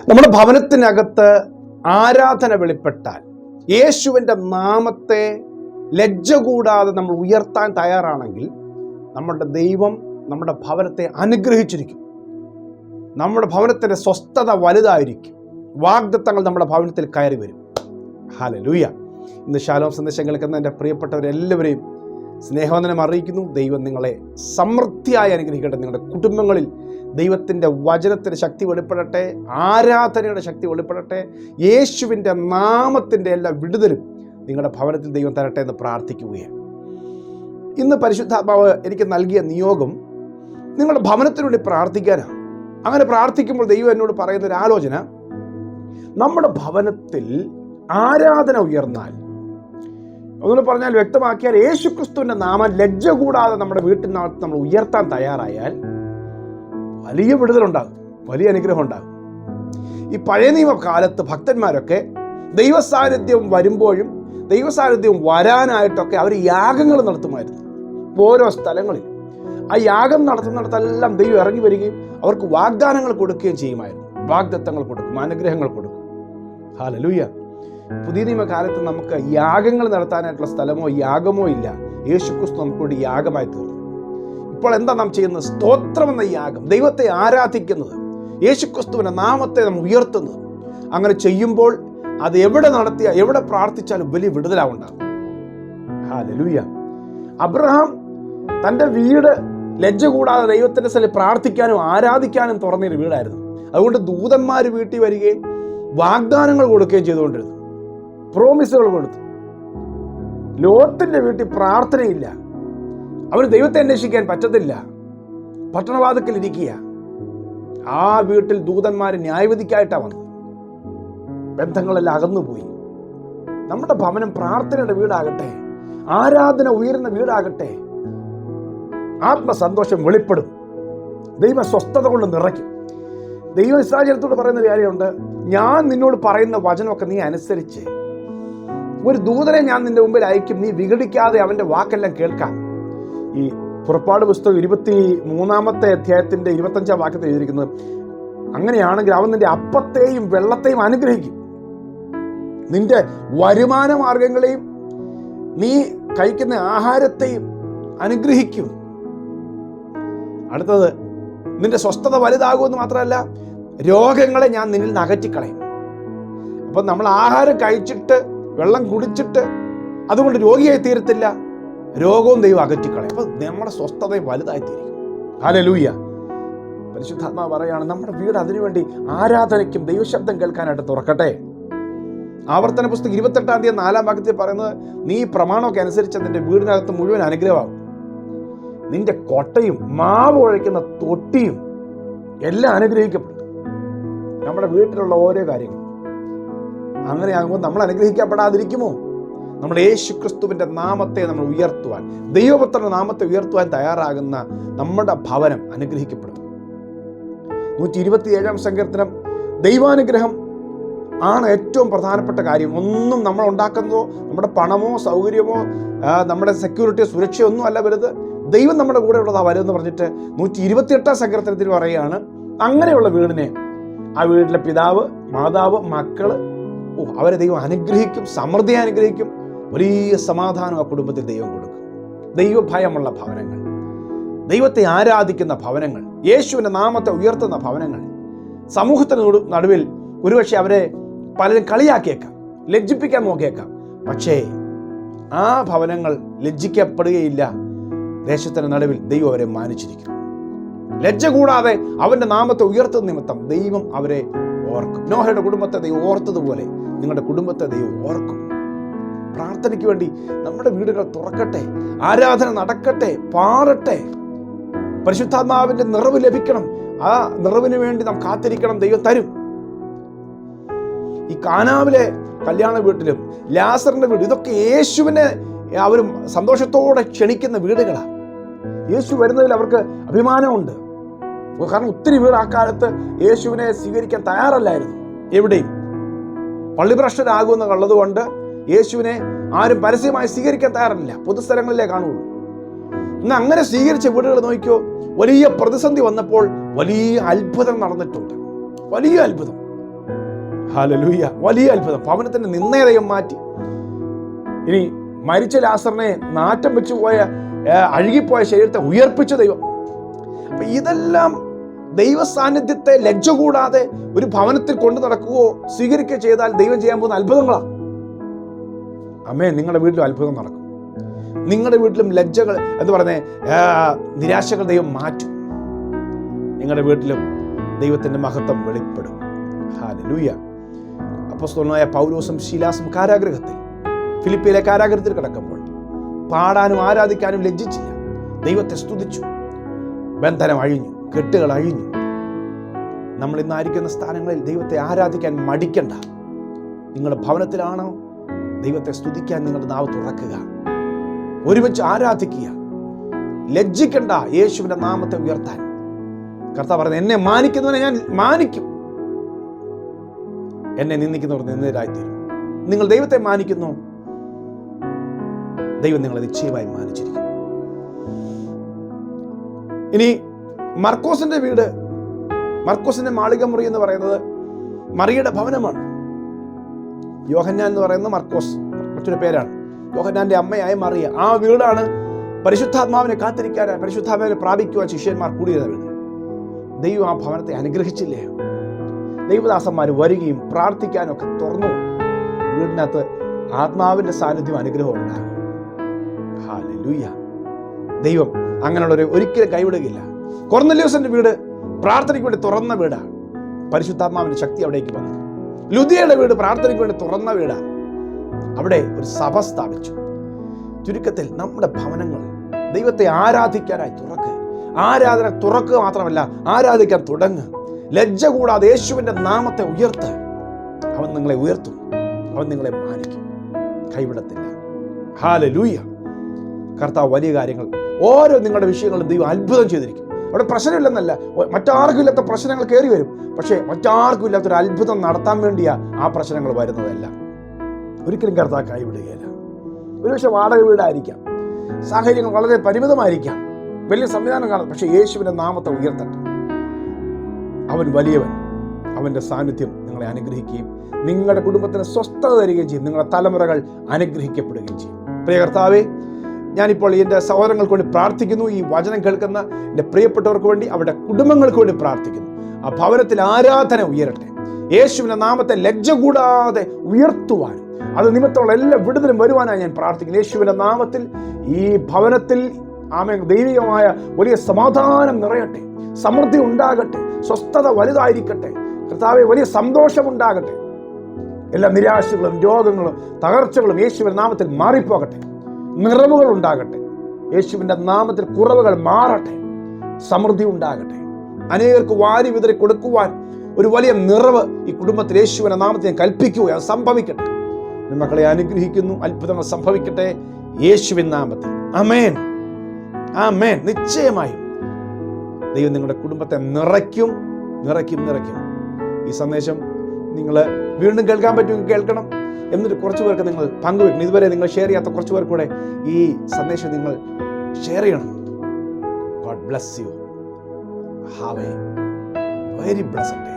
നമ്മുടെ ഭവനത്തിനകത്ത് ആരാധന വെളിപ്പെട്ടാൽ, യേശുവിൻ്റെ നാമത്തെ ലജ്ജ കൂടാതെ നമ്മൾ ഉയർത്താൻ തയ്യാറാണെങ്കിൽ, നമ്മുടെ ദൈവം നമ്മുടെ ഭവനത്തെ അനുഗ്രഹിച്ചിരിക്കും. നമ്മുടെ ഭവനത്തിൻ്റെ സ്വസ്ഥത വലുതായിരിക്കും. വാഗ്ദത്തങ്ങൾ നമ്മുടെ ഭവനത്തിൽ കയറി വരും. ഹല്ലേലൂയ. ഇന്ന് ശാലോം സന്ദേശം കേൾക്കുന്ന എൻ്റെ പ്രിയപ്പെട്ടവരെല്ലാവരെയും സ്നേഹവന്ദനം അറിയിക്കുന്നു. ദൈവം നിങ്ങളെ സമൃദ്ധിയായി അനുഗ്രഹിക്കട്ടെ. നിങ്ങളുടെ കുടുംബങ്ങളിൽ ദൈവത്തിൻ്റെ വചനത്തിൻ്റെ ശക്തി വെളിപ്പെടട്ടെ, ആരാധനയുടെ ശക്തി വെളിപ്പെടട്ടെ. യേശുവിൻ്റെ നാമത്തിൻ്റെ എല്ലാ വിടുതലും നിങ്ങളുടെ ഭവനത്തിൽ ദൈവം തരട്ടെ എന്ന് പ്രാർത്ഥിക്കുകയാണ്. ഇന്ന് പരിശുദ്ധാത്മാവ് എനിക്ക് നൽകിയ നിയോഗം നിങ്ങളുടെ ഭവനത്തിനു വേണ്ടി പ്രാർത്ഥിക്കാനാണ്. അങ്ങനെ പ്രാർത്ഥിക്കുമ്പോൾ ദൈവം എന്നോട് പറയുന്നൊരു ആലോചന, നമ്മുടെ ഭവനത്തിൽ ആരാധന ഉയർന്നാൽ, ഒന്നുകൂടെ പറഞ്ഞാൽ, വ്യക്തമാക്കിയാൽ, യേശുക്രിസ്തുവിൻ്റെ നാമം ലജ്ജ കൂടാതെ നമ്മുടെ വീട്ടിനകത്ത് നമ്മൾ ഉയർത്താൻ തയ്യാറായാൽ വലിയ വിടുതലുണ്ടാകും, വലിയ അനുഗ്രഹം ഉണ്ടാകും. ഈ പഴയ നിയമകാലത്ത് ഭക്തന്മാരൊക്കെ ദൈവസാന്നിധ്യം വരുമ്പോഴും ദൈവസാന്നിധ്യം വരാനായിട്ടൊക്കെ അവർ യാഗങ്ങൾ നടത്തുമായിരുന്നു. ഓരോ സ്ഥലങ്ങളിൽ ആ യാഗം നടത്തുന്നിടത്തെല്ലാം ദൈവം ഇറങ്ങി വരികയും അവർക്ക് വാഗ്ദാനങ്ങൾ കൊടുക്കുകയും ചെയ്യുമായിരുന്നു. വാഗ്ദത്തങ്ങൾ കൊടുക്കും, അനുഗ്രഹങ്ങൾ കൊടുക്കും. ഹല്ലേലൂയ. പുതിയ നിയമകാലത്ത് നമുക്ക് യാഗങ്ങൾ നടത്താനായിട്ടുള്ള സ്ഥലമോ യാഗമോ ഇല്ല. യേശുക്രിസ്തു നമുക്ക് വേണ്ടി യാഗമായി തീർന്നു. ഇപ്പോൾ എന്താ നാം ചെയ്യുന്നത്? സ്തോത്രം എന്ന യാഗം, ദൈവത്തെ ആരാധിക്കുന്നത്, യേശുക്രിസ്തുവിൻ്റെ നാമത്തെ നാം ഉയർത്തുന്നത്. അങ്ങനെ ചെയ്യുമ്പോൾ അത് എവിടെ നടത്തിയ, എവിടെ പ്രാർത്ഥിച്ചാലും വലിയ വിടുതലാവുണ്ടാകും. ഹല്ലേലൂയ. അബ്രഹാം തൻ്റെ വീട് ലജ്ജ കൂടാതെ ദൈവത്തിൻ്റെ സ്ഥലത്ത് പ്രാർത്ഥിക്കാനും ആരാധിക്കാനും തുറന്നൊരു വീടായിരുന്നു. അതുകൊണ്ട് ദൂതന്മാർ വീട്ടിൽ വരികയും വാഗ്ദാനങ്ങൾ കൊടുക്കുകയും ചെയ്തുകൊണ്ടിരുന്നു, പ്രോമിസുകൾ കൊടുത്തു. ലോത്തിന്റെ വീട്ടിൽ പ്രാർത്ഥനയില്ല, അവന് ദൈവത്തെ അന്വേഷിക്കാൻ പറ്റത്തില്ല, പട്ടണവാതിക്കൽ ഇരിക്കുക. ആ വീട്ടിൽ ദൂതന്മാർ ന്യായവിധിക്കായിട്ടാണ് വന്നത്. ബന്ധങ്ങളെല്ലാം അകന്നുപോയി. നമ്മുടെ ഭവനം പ്രാർത്ഥനയുടെ വീടാകട്ടെ, ആരാധന ഉയരുന്ന വീടാകട്ടെ. ആത്മസന്തോഷം വെളിപ്പെടും, ദൈവ സ്വസ്ഥത കൊണ്ട് നിറയ്ക്കും. ദൈവം ഇസ്രായേലിനോട് പറയുന്ന കാര്യമുണ്ട്, ഞാൻ നിന്നോട് പറയുന്ന വചനമൊക്കെ നീ അനുസരിച്ച്, ഒരു ദൂതനെ ഞാൻ നിന്റെ മുമ്പിൽ അയക്കും, നീ വിഘടിക്കാതെ അവന്റെ വാക്കെല്ലാം കേൾക്കാം. ഈ പുറപ്പാട് പുസ്തകം 23-ാമത്തെ അധ്യായത്തിന്റെ 25-ാം വാക്യത്തിൽ എഴുതിയിരിക്കുന്നത്, അങ്ങനെയാണെങ്കിൽ അവൻ നിന്റെ അപ്പത്തെയും വെള്ളത്തെയും അനുഗ്രഹിക്കും, നിന്റെ വരുമാന മാർഗങ്ങളെയും നീ കഴിക്കുന്ന ആഹാരത്തെയും അനുഗ്രഹിക്കും. അടുത്തത്, നിന്റെ സ്വസ്ഥത വലുതാകുമെന്ന് മാത്രമല്ല, രോഗങ്ങളെ ഞാൻ നിന്നിൽ നിന്ന് അകറ്റിക്കളയും. അപ്പം നമ്മൾ ആഹാരം കഴിച്ചിട്ട് വെള്ളം കുടിച്ചിട്ട് അതുകൊണ്ട് രോഗിയായി തീരത്തില്ല, രോഗവും ദൈവം അകറ്റിക്കളയും. അപ്പം നമ്മുടെ സ്വസ്ഥത വലുതായി തീരും. ഹല്ലേലൂയ. പരിശുദ്ധാത്മാവ് പറയാണ്, നമ്മുടെ വീട് അതിനുവേണ്ടി ആരാധനയ്ക്കും ദൈവശബ്ദം കേൾക്കാനായിട്ട് തുറക്കട്ടെ. ആവർത്തന പുസ്തകം 28-ാം തീയതി 4-ാം വാക്യത്തിൽ പറയുന്നത്, നീ പ്രമാണമൊക്കെ അനുസരിച്ച് നിന്റെ വീടിനകത്ത് മുഴുവൻ അനുഗ്രഹമാകും. നിന്റെ കൊട്ടയും മാവ് കുഴയ്ക്കുന്ന തൊട്ടിയും എല്ലാം അനുഗ്രഹിക്കപ്പെടും. നമ്മുടെ വീട്ടിലുള്ള ഓരോ കാര്യങ്ങളും അങ്ങനെയാകുമ്പോൾ നമ്മൾ അനുഗ്രഹിക്കപ്പെടാതിരിക്കുമോ? നമ്മുടെ യേശുക്രിസ്തുവിൻ്റെ നാമത്തെ നമ്മൾ ഉയർത്തുവാൻ, ദൈവപുത്രന്റെ നാമത്തെ ഉയർത്തുവാൻ തയ്യാറാകുന്ന നമ്മുടെ ഭവനം അനുഗ്രഹിക്കപ്പെടും. 127-ാം സങ്കീർത്തനം, ദൈവാനുഗ്രഹം ആണ് ഏറ്റവും പ്രധാനപ്പെട്ട കാര്യം. ഒന്നും നമ്മൾ ഉണ്ടാക്കുന്നതോ നമ്മുടെ പണമോ സൗകര്യമോ നമ്മുടെ സെക്യൂരിറ്റിയോ സുരക്ഷയോ ഒന്നും അല്ല വലുത്, ദൈവം നമ്മുടെ കൂടെ ഉള്ളതാ വരുമെന്ന് പറഞ്ഞിട്ട് 128-ാം സങ്കീർത്തനത്തിൽ പറയുകയാണ്, അങ്ങനെയുള്ള വീടിനെ, ആ വീട്ടിലെ പിതാവ്, മാതാവ്, മക്കള്, അവരെ ദൈവം അനുഗ്രഹിക്കും, സമൃദ്ധി അനുഗ്രഹിക്കും. വലിയ സമാധാനം ആ കുടുംബത്തിൽ ദൈവം കൊടുക്കും. ദൈവഭയമുള്ള ഭവനങ്ങൾ, ദൈവത്തെ ആരാധിക്കുന്ന ഭവനങ്ങൾ, യേശുവിൻ്റെ നാമത്തെ ഉയർത്തുന്ന ഭവനങ്ങൾ. സമൂഹത്തിന് നടുവിൽ ഒരുപക്ഷെ അവരെ പലരും കളിയാക്കിയേക്കാം, ലജ്ജിപ്പിക്കാൻ നോക്കിയേക്കാം. പക്ഷേ ആ ഭവനങ്ങൾ ലജ്ജിക്കപ്പെടുകയില്ല. ദേശത്തിന് നടുവിൽ ദൈവം അവരെ മാനിച്ചിരിക്കും. ലജ്ജ കൂടാതെ അവന്റെ നാമത്തെ ഉയർത്തുന്ന നിമിത്തം ദൈവം അവരെ ഓർക്കും. നോഹയുടെ കുടുംബത്തെ ദൈവം ഓർത്തതുപോലെ നിങ്ങളുടെ കുടുംബത്തെ ദൈവം ഓർക്കും. പ്രാർത്ഥനയ്ക്ക് വേണ്ടി നമ്മുടെ വീടുകൾ തുറക്കട്ടെ, ആരാധന നടക്കട്ടെ, പാടട്ടെ. പരിശുദ്ധാത്മാവിന്റെ നിറവ് ലഭിക്കണം. ആ നിറവിന് വേണ്ടി നാം കാത്തിരിക്കണം, ദൈവം തരും. ഈ കാനാവിലെ കല്യാണ വീട്ടിലും ലാസറിന്റെ വീട്, ഇതൊക്കെ യേശുവിനെ അവരും സന്തോഷത്തോടെ ക്ഷണിക്കുന്ന വീടുകളാണ്. യേശു വരുന്നതിൽ അവർക്ക് അഭിമാനമുണ്ട്. കാരണം ഒത്തിരി പേർ ആ കാലത്ത് യേശുവിനെ സ്വീകരിക്കാൻ തയ്യാറല്ലായിരുന്നു. എവിടെയും പള്ളിഭ്രഷ്ടരാകുമെന്ന് ഉള്ളതുകൊണ്ട് യേശുവിനെ ആരും പരസ്യമായി സ്വീകരിക്കാൻ തയ്യാറല്ല, പൊതുസ്ഥലങ്ങളിലേ കാണുള്ളൂ. ഇന്ന് അങ്ങനെ സ്വീകരിച്ച വീടുകൾ നോക്കിയോ, വലിയ പ്രതിസന്ധി വന്നപ്പോൾ വലിയ അത്ഭുതം നടന്നിട്ടുണ്ട്. വലിയ അത്ഭുതം. ഹല്ലേലൂയ. വലിയ അത്ഭുതം. ഭവനത്തിന്റെ നിന്നയെ ദൈവം മാറ്റി. ഇനി മരിച്ച ലാസറിനെ നാറ്റം വെച്ചു പോയ അഴുകിപ്പോയ ശരീരത്തെ ഉയർപ്പിച്ച ദൈവം. അപ്പൊ ഇതെല്ലാം ദൈവ സാന്നിധ്യത്തെ ലജ്ജ കൂടാതെ ഒരു ഭവനത്തിൽ കൊണ്ടു നടക്കുകയോ സ്വീകരിക്കുകയോ ചെയ്താൽ ദൈവം ചെയ്യാൻ പോകുന്ന അത്ഭുതങ്ങളാണ്. ആമേൻ. നിങ്ങളുടെ വീട്ടിലും അത്ഭുതം നടക്കും. നിങ്ങളുടെ വീട്ടിലും ലജ്ജകൾ എന്ന് പറഞ്ഞ നിരാശകൾ ദൈവം മാറ്റും. നിങ്ങളുടെ വീട്ടിലും ദൈവത്തിന്റെ മഹത്വം വെളിപ്പെടും. ഹല്ലേലൂയ. അപ്പോസ്തലനായ പൗലോസും ശീലാസും കാരാഗൃഹത്തിൽ, ഫിലിപ്പിയിലെ കാരാഗൃഹത്തിൽ കിടക്കുമ്പോൾ പാടാനും ആരാധിക്കാനും ലജ്ജിച്ചില്ല. ദൈവത്തെ സ്തുതിച്ചു. ബന്ധനം അഴിഞ്ഞു, കെട്ടുകൾ അഴിഞ്ഞു. നമ്മൾ ഇന്നായിരിക്കുന്ന സ്ഥാനങ്ങളിൽ ദൈവത്തെ ആരാധിക്കാൻ മടിക്കണ്ട. നിങ്ങളുടെ ഭവനത്തിലാണോ, ദൈവത്തെ സ്തുതിക്കാൻ നിങ്ങളുടെ നാവ് തുറക്കുക, ഒരുമിച്ച് ആരാധിക്കുക. ലജ്ജിക്കണ്ട യേശുവിന്റെ നാമത്തെ ഉയർത്താൻ. കർത്താവ് പറയുന്നത്, എന്നെ മാനിക്കുന്നവനെ ഞാൻ മാനിക്കും, എന്നെ നിന്ദിക്കുന്നവർ നിന്ദരായിത്തീരും. നിങ്ങൾ ദൈവത്തെ മാനിക്കുന്നു, ദൈവം നിങ്ങളെ നിശ്ചയമായി മാനിച്ചിരിക്കും. ഇനി മർക്കോസിന്റെ വീട്, മർക്കോസിന്റെ മാളിക മുറി എന്ന് പറയുന്നത് മറിയയുടെ ഭവനമാണ്. യോഹന്നാൻ എന്ന് പറയുന്ന മർക്കോസ് മറ്റൊരു പേരാണ്. യോഹന്നാന്റെ അമ്മയായ മറിയ. ആ വീടാണ് പരിശുദ്ധാത്മാവിനെ കാത്തിരിക്കാനായി, പരിശുദ്ധാത്മാവിനെ പ്രാപിക്കുവാൻ ശിഷ്യന്മാർ കൂടിയത് വീട്. ദൈവം ആ ഭവനത്തെ അനുഗ്രഹിച്ചില്ലേ? ദൈവദാസന്മാർ വരികയും പ്രാർത്ഥിക്കാനും ഒക്കെ തുറന്നു. വീടിനകത്ത് ആത്മാവിന്റെ സാന്നിധ്യം, അനുഗ്രഹം ഉണ്ടാകും. ഹല്ലേലൂയ. ദൈവം അങ്ങനെയുള്ളവരെ ഒരിക്കലും കൈവിടുകയില്ല. കൊർന്നല്യോസിന്റെ വീട് പ്രാർത്ഥനയ്ക്ക് വേണ്ടി തുറന്ന വീടാണ്. പരിശുദ്ധാത്മാവിന്റെ ശക്തി അവിടേക്ക് വന്നു. ലുദിയയുടെ വീട് പ്രാർത്ഥനയ്ക്ക് വേണ്ടി തുറന്ന വീടാണ്. അവിടെ ഒരു സഭ സ്ഥാപിച്ചു. ചുരുക്കത്തിൽ നമ്മുടെ ഭവനങ്ങൾ ദൈവത്തെ ആരാധിക്കാനായി തുറക്കുക. ആരാധന തുറക്കുക മാത്രമല്ല, ആരാധിക്കാൻ തുടങ്ങുക. ലജ്ജ കൂടാതെ യേശുവിന്റെ നാമത്തെ ഉയർത്തുക. അവൻ നിങ്ങളെ ഉയർത്തും, അവൻ നിങ്ങളെ മാനിക്കും, കൈവിടത്തില്ല. ഹല്ലേലൂയ. കർത്താവ് വലിയ കാര്യങ്ങൾ, ഓരോ നിങ്ങളുടെ വിഷയങ്ങളും ദൈവം അത്ഭുതം ചെയ്തിരിക്കും. അവിടെ പ്രശ്നമില്ലെന്നല്ല, മറ്റാർക്കും ഇല്ലാത്ത പ്രശ്നങ്ങൾ കയറി വരും. പക്ഷേ മറ്റാർക്കും ഇല്ലാത്തൊരു അത്ഭുതം നടത്താൻ വേണ്ടിയാ ആ പ്രശ്നങ്ങൾ വരുന്നതെല്ലാം. ഒരിക്കലും കർത്താവ് കൈവിടുകയില്ല. ഒരുപക്ഷെ വാടക വീടായിരിക്കാം, സാഹചര്യങ്ങൾ വളരെ പരിമിതമായിരിക്കാം, വലിയ സംവിധാനം കാണും. പക്ഷെ യേശുവിന്റെ നാമത്തെ ഉയർത്തട്ടെ. അവൻ വലിയവൻ. അവന്റെ സാന്നിധ്യം നിങ്ങളെ അനുഗ്രഹിക്കുകയും നിങ്ങളുടെ കുടുംബത്തിന് സ്വസ്ഥത തരികയും ചെയ്യും. നിങ്ങളുടെ തലമുറകൾ അനുഗ്രഹിക്കപ്പെടുകയും ചെയ്യും. പ്രിയ കർത്താവേ, ഞാനിപ്പോൾ എൻ്റെ സഹോദരങ്ങൾക്ക് വേണ്ടി പ്രാർത്ഥിക്കുന്നു. ഈ വചനം കേൾക്കുന്ന എൻ്റെ പ്രിയപ്പെട്ടവർക്ക് വേണ്ടി, അവരുടെ കുടുംബങ്ങൾക്ക് വേണ്ടി പ്രാർത്ഥിക്കുന്നു. ആ ഭവനത്തിൽ ആരാധന ഉയരട്ടെ. യേശുവിന്റെ നാമത്തെ ലജ്ജ കൂടാതെ ഉയർത്തുവാൻ, അത് നിമിത്തമുള്ള എല്ലാ വിടുതലും വരുവാനായി ഞാൻ പ്രാർത്ഥിക്കുന്നു. യേശുവിന്റെ നാമത്തിൽ ഈ ഭവനത്തിൽ ആമേൻ ദൈവികമായ വലിയ സമാധാനം നിറയട്ടെ, സമൃദ്ധി ഉണ്ടാകട്ടെ, സ്വസ്ഥത വലുതായിരിക്കട്ടെ. കർത്താവേ, വലിയ സന്തോഷം ഉണ്ടാകട്ടെ. എല്ലാ നിരാശകളും രോഗങ്ങളും തകർച്ചകളും യേശുവിന്റെ നാമത്തിൽ മാറിപ്പോകട്ടെ. നിറവുകൾ ഉണ്ടാകട്ടെ. യേശുവിന്റെ നാമത്തിൽ കുറവുകൾ മാറട്ടെ. സമൃദ്ധി ഉണ്ടാകട്ടെ. അനേകർക്ക് വാരി വിതറി കൊടുക്കുവാൻ ഒരു വലിയ നിറവ് ഈ കുടുംബത്തിൽ യേശുവിന്റെ നാമത്തിൽ ഞാൻ കൽപ്പിക്കുകയാണ്. അത് സംഭവിക്കട്ടെ. മക്കളെ അനുഗ്രഹിക്കുന്നു. അത്ഭുതങ്ങൾ സംഭവിക്കട്ടെ യേശുവിൻ നാമത്തിൽ. ആമേൻ, ആമേൻ. നിശ്ചയമായും ദൈവം നിങ്ങളുടെ കുടുംബത്തെ നിറയ്ക്കും, നിറയ്ക്കും, നിറയ്ക്കും. ഈ സന്ദേശം നിങ്ങൾ വീണ്ടും കേൾക്കാൻ പറ്റുമെങ്കിൽ കേൾക്കണം. എന്നിട്ട് കുറച്ച് പേർക്ക് നിങ്ങൾ പങ്കുവെക്കണം. ഇതുവരെ നിങ്ങൾ ഷെയർ ചെയ്യാത്ത കുറച്ച് പേർക്ക് കൂടെ ഈ സന്ദേശം നിങ്ങൾ ഷെയർ ചെയ്യണം. God bless you. Have A very blessed day.